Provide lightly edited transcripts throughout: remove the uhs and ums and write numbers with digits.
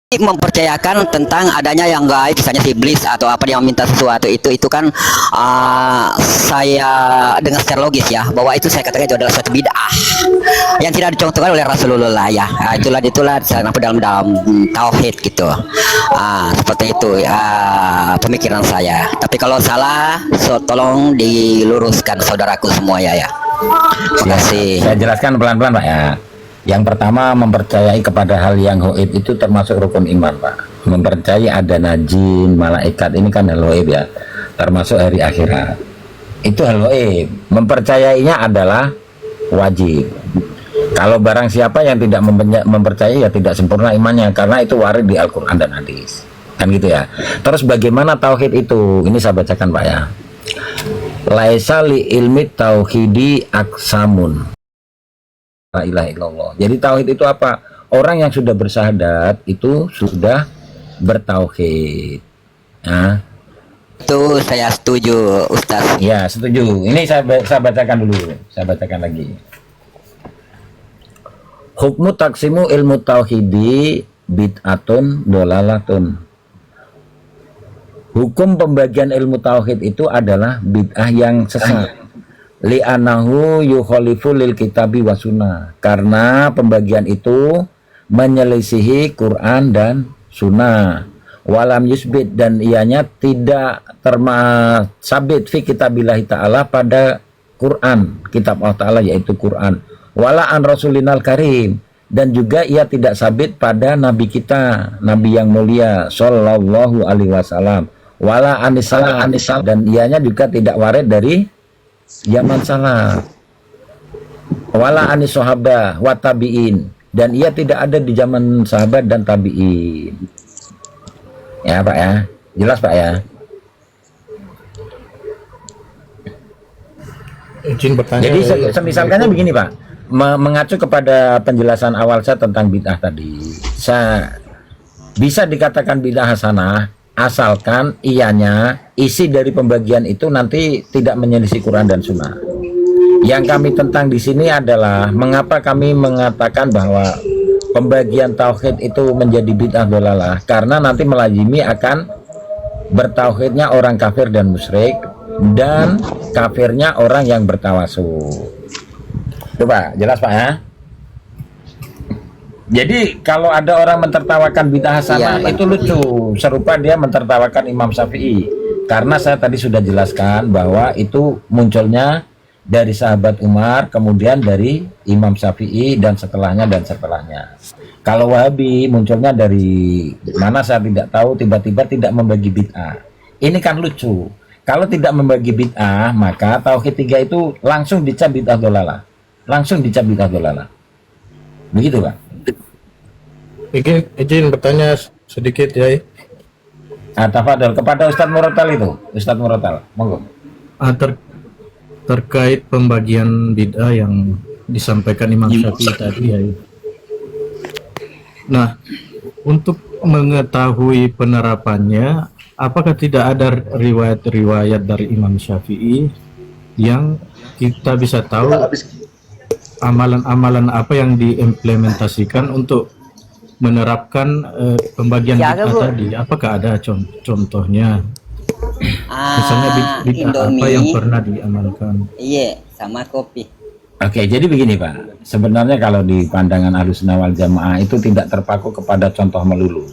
mempercayakan tentang adanya yang gaib, misalnya iblis atau apa yang meminta sesuatu itu kan saya dengan secara logis ya, bahwa itu saya katakan itu adalah suatu bid'ah yang tidak dicontohkan oleh Rasulullah ya. Itulah kenapa dalam tauhid gitu. Seperti itu pemikiran saya. Tapi kalau salah, tolong diluruskan saudaraku semua ya. Terima kasih. Saya jelaskan pelan-pelan Pak ya. Yang pertama, mempercayai kepada hal yang gaib itu termasuk rukun iman Pak. Mempercayai ada jin, malaikat, ini kan hal gaib ya, termasuk hari akhirat. Itu hal gaib. Mempercayainya adalah wajib. Kalau barang siapa yang tidak mempercayai ya tidak sempurna imannya, karena itu warid di Al-Quran dan hadis. Kan gitu ya. Terus bagaimana tauhid itu? Ini saya bacakan Pak ya. Laisa li ilmi tauhidi aksamun. La ilaha illallah. Jadi tauhid itu apa? Orang yang sudah bersyahadat itu sudah bertauhid. Nah, itu saya setuju, Ustaz. ya setuju. Ini saya bacakan dulu. Saya bacakan lagi. Hukmu taksimu ilmu tauhidi bid'atun dolalatun. Hukum pembagian ilmu tauhid itu adalah bid'ah yang sesat. Li'anahu yukhalifu lil kitabi wa sunnah, karena pembagian itu menyelisihi Quran dan sunnah. Walam yusbit, dan ianya tidak sabit fi kitabillahi ta'ala, pada Quran, kitab Allah ta'ala yaitu Quran. Wala an rasulinal karim, dan juga ia tidak sabit pada nabi kita, nabi yang mulia sallallahu alaihi wasallam. Wala anisal, dan ianya juga tidak warid dari zaman salaf. Wala anis sahabah wa tabi'in, dan ia tidak ada di zaman sahabat dan tabi'in. Ya Pak ya, jelas Pak ya. Izin bertanya. Jadi semisalkannya begini Pak, mengacu kepada penjelasan awal saya tentang bid'ah tadi, saya bisa dikatakan bid'ah hasanah asalkan ianya isi dari pembagian itu nanti tidak menyelisih Quran dan Sunnah. Yang kami tentang di sini adalah mengapa kami mengatakan bahwa pembagian tauhid itu menjadi bid'ah dolalah, karena nanti melazimi akan bertauhidnya orang kafir dan musyrik, dan kafirnya orang yang bertawasul. Coba jelas Pak ya. Jadi kalau ada orang mentertawakan bid'ah hasanah itu lucu, serupa dia mentertawakan Imam Syafi'i. Karena saya tadi sudah jelaskan bahwa itu munculnya dari sahabat Umar, kemudian dari Imam Syafi'i dan setelahnya. Kalau Wahabi munculnya dari mana saya tidak tahu, tiba-tiba tidak membagi bid'ah. Ini kan lucu. Kalau tidak membagi bid'ah, maka tauhid 3 itu langsung dicap bid'ah dolalah. Begitu Pak. Izin bertanya sedikit ya. Tafadhol kepada Ustadz Murotal itu, Ustadz Murotal, monggo. Terkait pembagian bid'ah yang disampaikan Imam Syafi'i tadi ya. Nah, untuk mengetahui penerapannya, apakah tidak ada riwayat-riwayat dari Imam Syafi'i yang kita bisa tahu amalan-amalan apa yang diimplementasikan untuk menerapkan pembagian bid'ah tadi? Apakah ada contohnya? Misalnya bid'ah apa yang pernah diamalkan? Iya, sama kopi. Oke, jadi begini Pak. Sebenarnya kalau di pandangan Ahlussunnah wal Jamaah itu tidak terpaku kepada contoh melulu.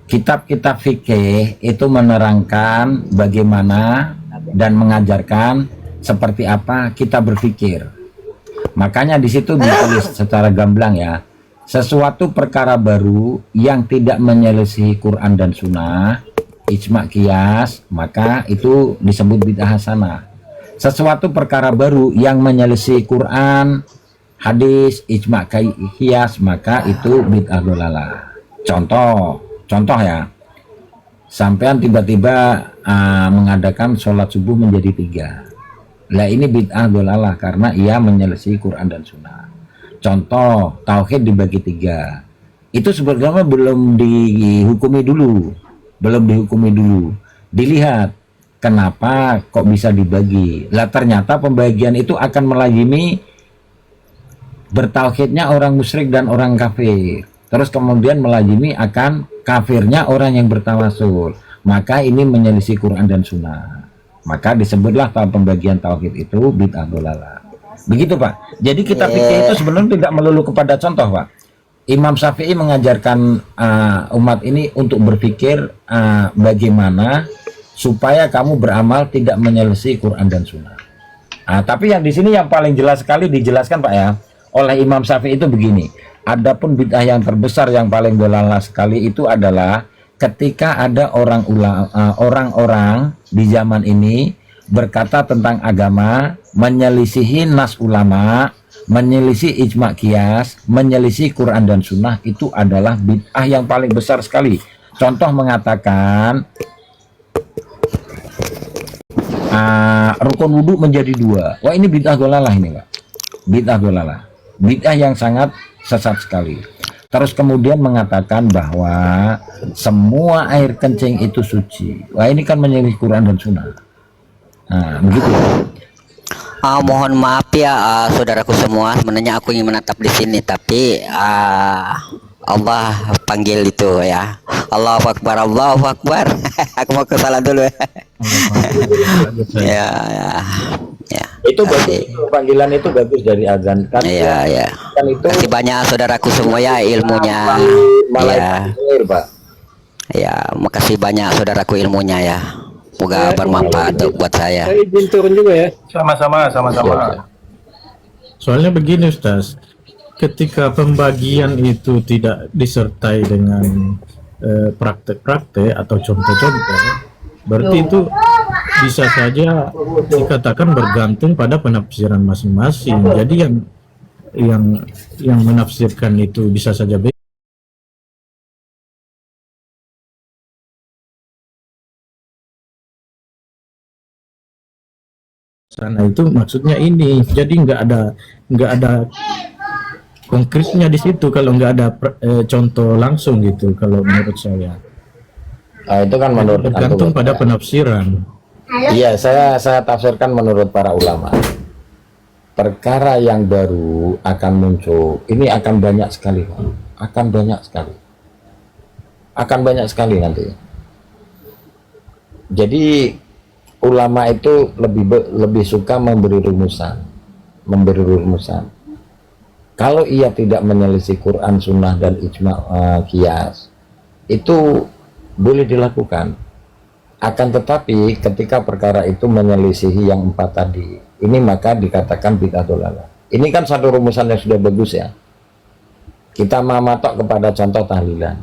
Kitab-kitab fikih itu menerangkan bagaimana dan mengajarkan seperti apa kita berpikir. Makanya di situ ditulis secara gamblang ya, sesuatu perkara baru yang tidak menyelesaikan Quran dan Sunnah, ijma' qiyas, maka itu disebut bid'ah hasanah. Sesuatu perkara baru yang menyelesaikan Quran, hadis, ijma' qiyas, maka itu bid'ah dolalah. Contoh ya, sampean tiba-tiba mengadakan sholat subuh menjadi 3. Lah ini bid'ah dolalah karena ia menyelesaikan Quran dan Sunnah. Contoh, tauhid dibagi 3. Itu sebetulnya belum dihukumi dulu. Dilihat kenapa kok bisa dibagi. Lah ternyata pembagian itu akan melazimi bertauhidnya orang musyrik dan orang kafir. terus kemudian melazimi akan kafirnya orang yang bertawasul, maka ini menyelisih Quran dan Sunnah. Maka disebutlah pembagian tauhid itu bid'ah dolalah. Begitu Pak. Jadi kita pikir itu sebenarnya tidak melulu kepada contoh Pak. Imam Syafi'i mengajarkan umat ini untuk berpikir bagaimana supaya kamu beramal tidak menyelisih Quran dan Sunnah. Tapi yang di sini yang paling jelas sekali dijelaskan Pak ya oleh Imam Syafi'i itu begini. Adapun bid'ah yang terbesar yang paling dolalah sekali itu adalah ketika ada orang-orang di zaman ini berkata tentang agama, menyelisihi nas ulama, menyelisih ijma qiyas, menyelisih Quran dan Sunnah, itu adalah bid'ah yang paling besar sekali. Contoh mengatakan rukun wudhu menjadi 2. Wah, ini bid'ah dolalah ini Pak. Bid'ah dolalah. Bid'ah yang sangat sesat sekali. Terus kemudian mengatakan bahwa semua air kencing itu suci. Wah, ini kan menyelisih Quran dan Sunnah. Begitu. Mohon maaf ya saudaraku semua, sebenarnya aku ingin menetap di sini tapi Allah panggil itu ya. Allahu Akbar, Allahu Akbar. Aku mau ke salat dulu ya. Ya. Itu bagus, itu panggilan itu bagus dari azan kan. Iya. Kan itu Kasih banyak saudaraku semua ya ilmunya. Ya. Pak. Ya, makasih banyak saudaraku ilmunya ya. Semoga bermanfaat buat saya. Saya izin turun juga ya. Sama-sama. Soalnya begini Ustaz, ketika pembagian itu tidak disertai dengan praktek-praktek atau contoh-contoh, berarti itu bisa saja dikatakan bergantung pada penafsiran masing-masing. Jadi yang menafsirkan itu bisa saja beda. Sana itu maksudnya ini, jadi nggak ada konkretnya di situ kalau nggak ada contoh langsung gitu kalau menurut saya. Itu kan menurut Bergantung pada penafsiran. Iya, saya tafsirkan menurut para ulama. Perkara yang baru akan muncul, ini akan banyak sekali, Pak. Akan banyak sekali nanti. Jadi ulama itu lebih suka memberi rumusan. Kalau ia tidak menyelisih Quran, Sunnah dan ijma qiyas, itu boleh dilakukan. Akan tetapi ketika perkara itu menyelisihi yang 4 tadi, ini maka dikatakan bid'ah dolalah. Ini kan satu rumusan yang sudah bagus ya. Kita mematok kepada contoh tahlilan.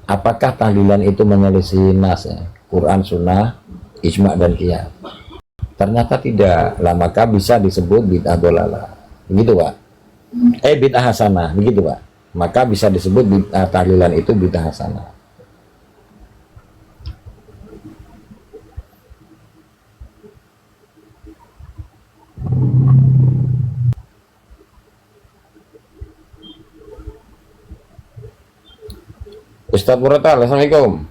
Apakah tahlilan itu menyelisihi nas ya? Quran, Sunnah, ijma dan qiyas? Ternyata tidak. Lah maka bisa disebut bid'ah dolalah. Begitu Pak. Bid'ah hasanah, begitu Pak. Maka bisa disebut bid'ah tahlilan itu bid'ah hasanah. Ustadz Muratal, Assalamualaikum.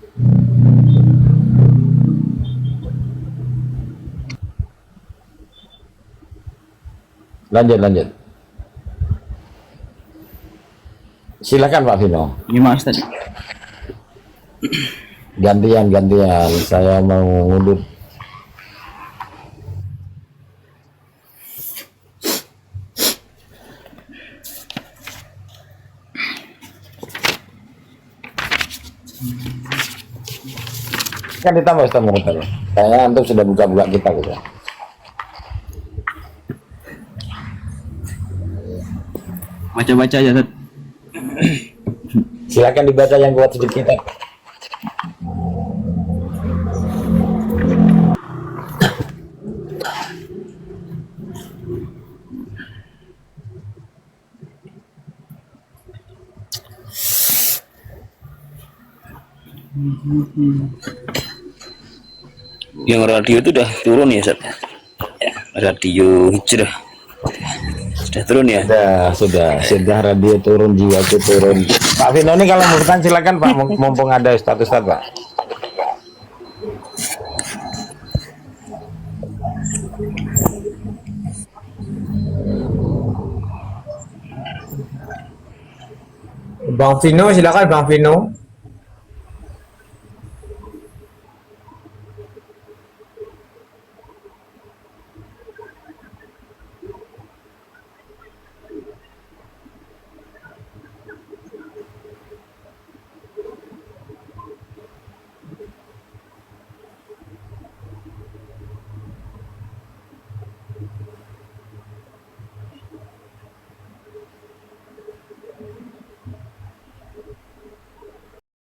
Lanjut. Silakan Pak Vino. Gimana Ustaz? Gantian, saya mau ngundur. Kan ditambah Ustaz Muratal. Kayaknya antum sudah buka-buka kita gitu. Baca-baca aja Ustaz. Silakan dibaca yang kuat sedikit. Yang radio itu udah turun ya Ustaz? Ya, radio hijrah sudah turun ya? Sudah radio turun, jiwaku turun. Pak Vino ini kalau mau bertanya silakan Pak, mumpung ada Ustadz Pak. Bang Vino, silakan Bang Vino.